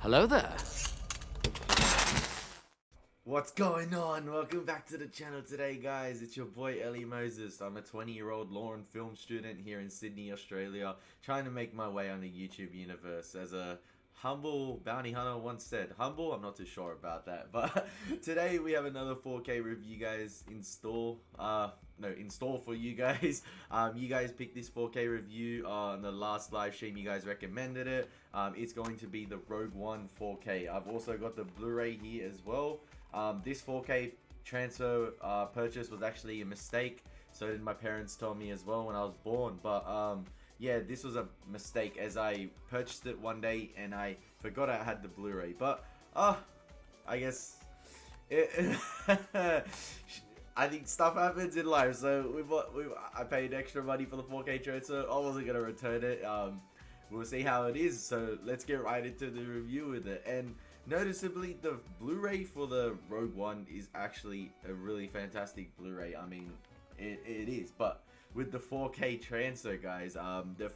Hello there. What's going on? Welcome back to the channel today, guys. It's your boy Ellie Moses. I'm a 20-year-old law and film student here in Sydney, Australia, trying to make my way on the YouTube universe. As a humble bounty hunter once said, humble, I'm not too sure about that. But today we have another 4K review, guys, in store for you guys. You guys picked this 4K review on the last live stream. You guys recommended it. It's going to be the Rogue One 4K. I've also got the Blu-ray here as well. This 4K transfer purchase was actually a mistake. So did my parents tell me as well when I was born. But yeah, this was a mistake as I purchased it one day and I forgot I had the Blu-ray. But I guess I think stuff happens in life. So I paid extra money for the 4K transfer. I wasn't gonna return it. We'll see how it is. So let's get right into the review with it. And noticeably, the Blu-ray for the Rogue One is actually a really fantastic Blu-ray. I mean, it is. But with the 4K transfer, guys, the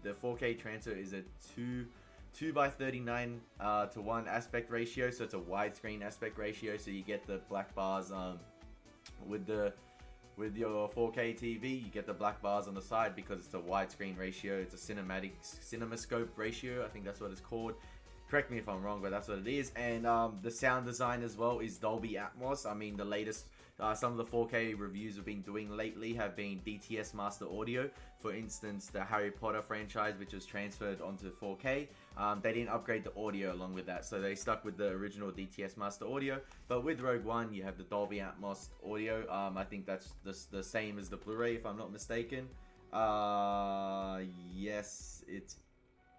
4K transfer is a 2:39 to 1 aspect ratio. So it's a widescreen aspect ratio. So you get the black bars with your 4K TV, you get the black bars on the side because it's a widescreen ratio. It's a cinemascope ratio. I think that's what it's called. Correct me if I'm wrong, but that's what it is. And the sound design as well is Dolby Atmos. I mean, the latest, some of the 4K reviews we've been doing lately have been DTS Master Audio. For instance, the Harry Potter franchise, which was transferred onto 4K, they didn't upgrade the audio along with that, so they stuck with the original DTS Master Audio. But with Rogue One, you have the Dolby Atmos audio. I think that's the same as the Blu-ray, if I'm not mistaken. Yes, it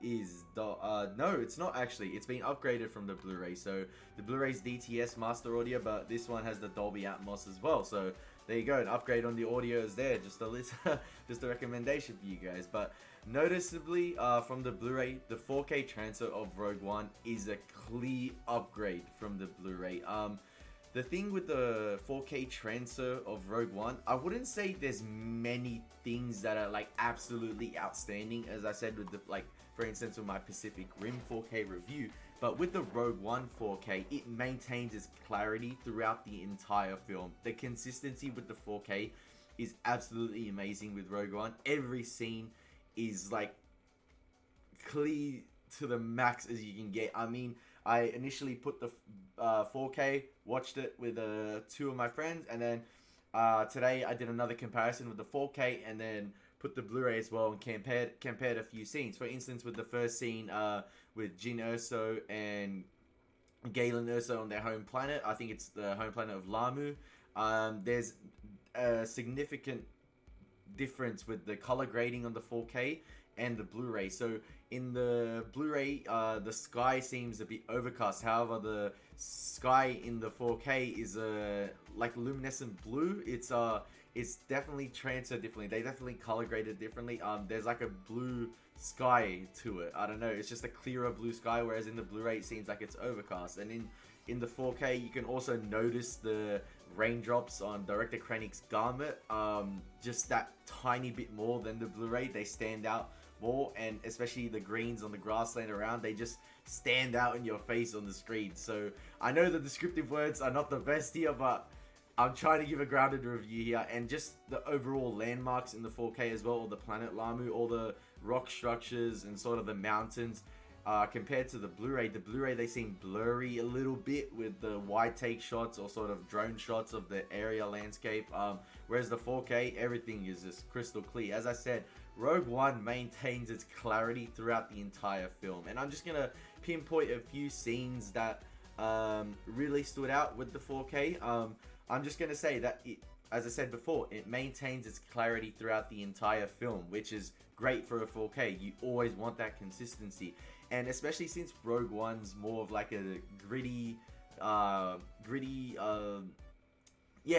is. No, it's not actually. It's been upgraded from the Blu-ray. So the Blu-ray's DTS Master Audio, but this one has the Dolby Atmos as well. So there you go, an upgrade on the audio is there. Just a list, just a recommendation for you guys. But noticeably, from the Blu-ray, the 4K transfer of Rogue One is a clear upgrade from the Blu-ray. The thing with the 4K transfer of Rogue One, I wouldn't say there's many things that are like absolutely outstanding, as I said with the, like, for instance, with my Pacific Rim 4K review. But with the Rogue One 4K, it maintains its clarity throughout the entire film. The consistency with the 4K is absolutely amazing with Rogue One. Every scene is like clear to the max as you can get. I mean, I initially put the 4K, watched it with two of my friends, and then today I did another comparison with the 4K and then put the Blu-ray as well and compared a few scenes. For instance, with the first scene with Jyn Erso and Galen Erso on their home planet, I think it's the home planet of Lamu, there's a significant difference with the color grading on the 4K and the Blu-ray. So in the Blu-ray, the sky seems a bit overcast. However, the sky in the 4K is like luminescent blue. It's definitely transferred differently. They definitely color graded differently. There's like a blue sky to it. I don't know. It's just a clearer blue sky, whereas in the Blu-ray it seems like it's overcast. And in the 4K, you can also notice the raindrops on Director Krennic's garment. Just that tiny bit more than the Blu-ray. They stand out more, and especially the greens on the grassland around, they just stand out in your face on the screen. So I know the descriptive words are not the best here, but I'm trying to give a grounded review here. And just the overall landmarks in the 4K as well, or the planet Lamu, all the rock structures and sort of the mountains, compared to the Blu-ray. The Blu-ray, they seem blurry a little bit with the wide take shots or sort of drone shots of the area landscape, whereas the 4K, everything is just crystal clear. As I said, Rogue One maintains its clarity throughout the entire film, and I'm just gonna pinpoint a few scenes that really stood out with the 4K. I'm just gonna say that it, as I said before, it maintains its clarity throughout the entire film, which is great for a 4K. You always want that consistency, and especially since Rogue One's more of like a gritty, yeah,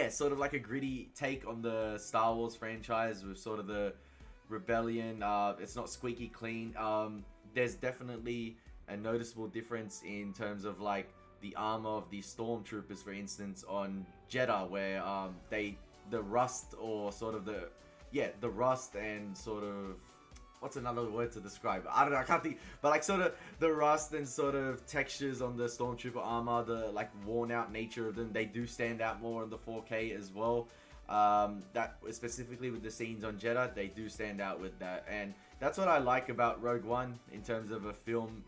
sort of like a gritty take on the Star Wars franchise with sort of the rebellion. It's not squeaky clean. There's definitely a noticeable difference in terms of like the armor of the Stormtroopers, for instance, on Jeddah, where the rust, or sort of the rust and sort of what's another word to describe it? I don't know, I can't think, but like sort of the rust and sort of textures on the Stormtrooper armor, the like worn out nature of them, they do stand out more in the 4K as well. That specifically with the scenes on Jedha, they do stand out with that, and that's what I like about Rogue One in terms of a film,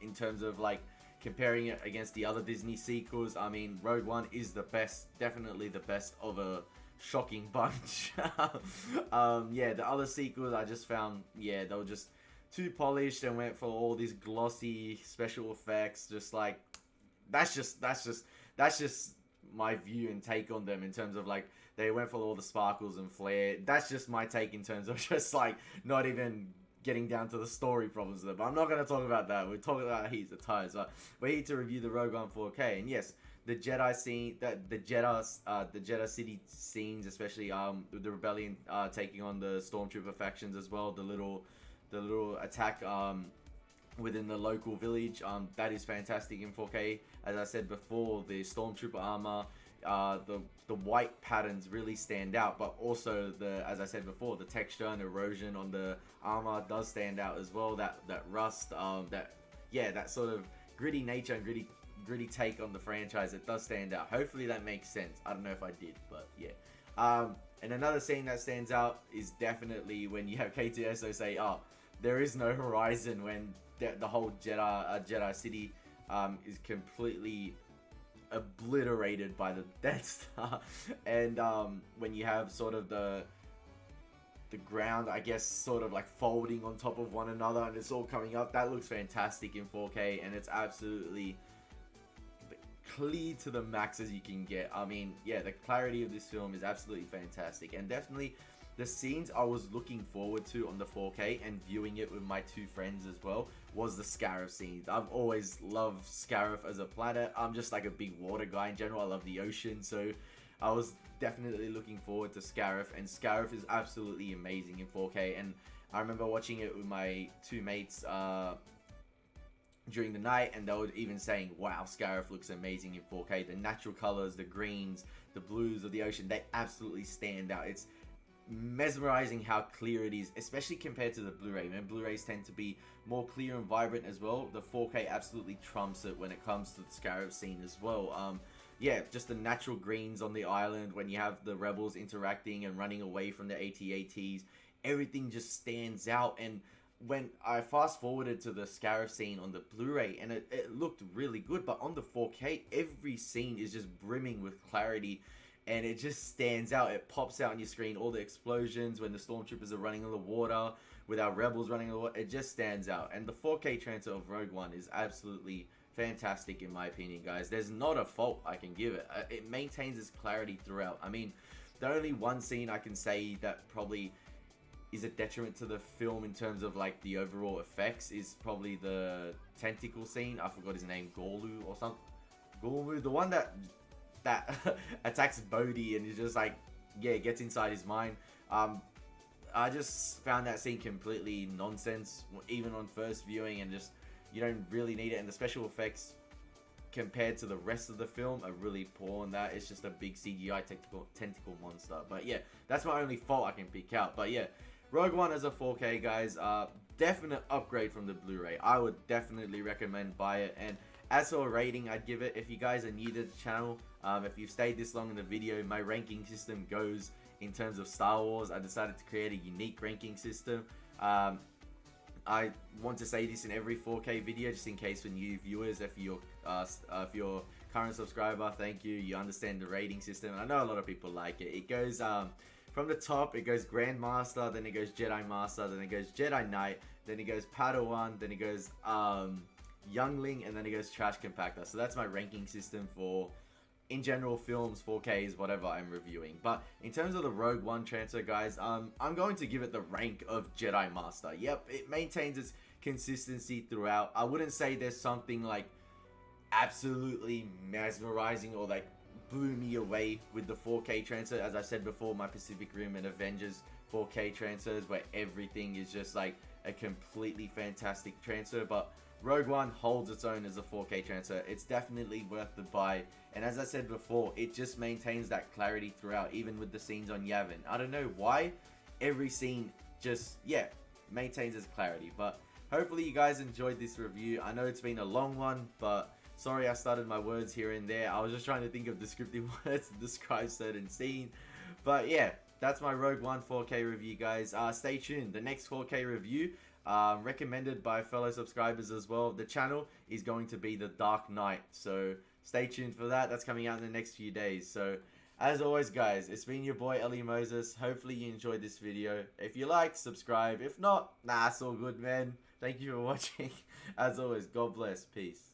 in terms of like comparing it against the other Disney sequels. I mean, Rogue One is the best, definitely the best of a shocking bunch. Yeah, the other sequels I just found, yeah, they were just too polished and went for all these glossy special effects. Just like that's just my view and take on them in terms of like they went for all the sparkles and flair. That's just my take in terms of just like not even getting down to the story problems of them. But I'm not going to talk about that. We're talking about heaps of tires. But we're here to review the Rogue One 4K. And yes, the Jedi scene, the Jedha City scenes, especially with the rebellion taking on the Stormtrooper factions as well. The little attack within the local village, that is fantastic in 4K. As I said before, the Stormtrooper armor, the white patterns really stand out, but also as I said before, the texture and erosion on the armor does stand out as well. That rust, that sort of gritty nature and gritty take on the franchise, it does stand out. Hopefully that makes sense. I don't know if I did, but yeah. And another scene that stands out is definitely when you have K2SO say, "Oh, there is no horizon," when the whole Jedha City is completely obliterated by the Death Star, and when you have sort of the ground, I guess, sort of like folding on top of one another, and it's all coming up. That looks fantastic in 4K, and it's absolutely clear to the max as you can get. I mean, yeah, the clarity of this film is absolutely fantastic, and definitely the scenes I was looking forward to on the 4K and viewing it with my two friends as well was the Scarif scenes. I've always loved Scarif as a planet. I'm just like a big water guy in general. I love the ocean, so I was definitely looking forward to Scarif, and Scarif is absolutely amazing in 4K. And I remember watching it with my two mates during the night, and they were even saying, "Wow, Scarif looks amazing in 4K. The natural colors, the greens, the blues of the ocean, they absolutely stand out." It's mesmerizing how clear it is, especially compared to the Blu-ray. Man, Blu-rays tend to be more clear and vibrant as well. The 4K absolutely trumps it when it comes to the Scarif scene as well. Yeah, just the natural greens on the island when you have the rebels interacting and running away from the AT-ATs, everything just stands out. And when I fast forwarded to the Scarif scene on the Blu-ray, and it looked really good, but on the 4K, every scene is just brimming with clarity, and it just stands out. It pops out on your screen. All the explosions when the Stormtroopers are running on the water, with our rebels running on the water, it just stands out. And the 4K transfer of Rogue One is absolutely fantastic in my opinion, guys. There's not a fault I can give it. It maintains its clarity throughout. I mean, the only one scene I can say that probably is a detriment to the film in terms of like the overall effects is probably the tentacle scene. I forgot his name, Gorlu or something. Gorlu, the one that attacks Bodhi and is just like, yeah, gets inside his mind. I just found that scene completely nonsense, even on first viewing, and just, you don't really need it. And the special effects compared to the rest of the film are really poor on that. It's just a big CGI tentacle monster. But yeah, that's my only fault I can pick out. But yeah, Rogue One as a 4K, guys, definite upgrade from the Blu-ray. I would definitely recommend buy it. And as for a rating, I'd give it, if you guys are new to the channel, if you've stayed this long in the video, my ranking system goes in terms of Star Wars. I decided to create a unique ranking system. I want to say this in every 4K video, just in case for new viewers, if you're current subscriber, thank you, you understand the rating system. I know a lot of people like it. It goes from the top, it goes Grandmaster, then it goes Jedi Master, then it goes Jedi Knight, then it goes Padawan, then it goes Youngling, and then it goes Trash Compactor. So that's my ranking system for, in general, films, 4Ks, whatever I'm reviewing. But in terms of the Rogue One transfer, guys, I'm going to give it the rank of Jedi Master. Yep, it maintains its consistency throughout. I wouldn't say there's something like absolutely mesmerizing or like blew me away with the 4K transfer. As I said before, my Pacific Rim and Avengers 4K transfers, where everything is just like a completely fantastic transfer. But Rogue One holds its own as a 4K transfer. It's definitely worth the buy. And as I said before, it just maintains that clarity throughout, even with the scenes on Yavin. I don't know why every scene just, yeah, maintains its clarity. But hopefully you guys enjoyed this review. I know it's been a long one, but sorry I started my words here and there. I was just trying to think of descriptive words to describe certain scene. But yeah, that's my Rogue One 4K review, guys. Stay tuned. The next 4K review, recommended by fellow subscribers as well of the channel, is going to be The Dark Knight. So stay tuned for that. That's coming out in the next few days. So as always, guys, it's been your boy Ellie Moses. Hopefully you enjoyed this video. If you liked, subscribe. If not, nah, it's all good, man. Thank you for watching. As always, God bless. Peace.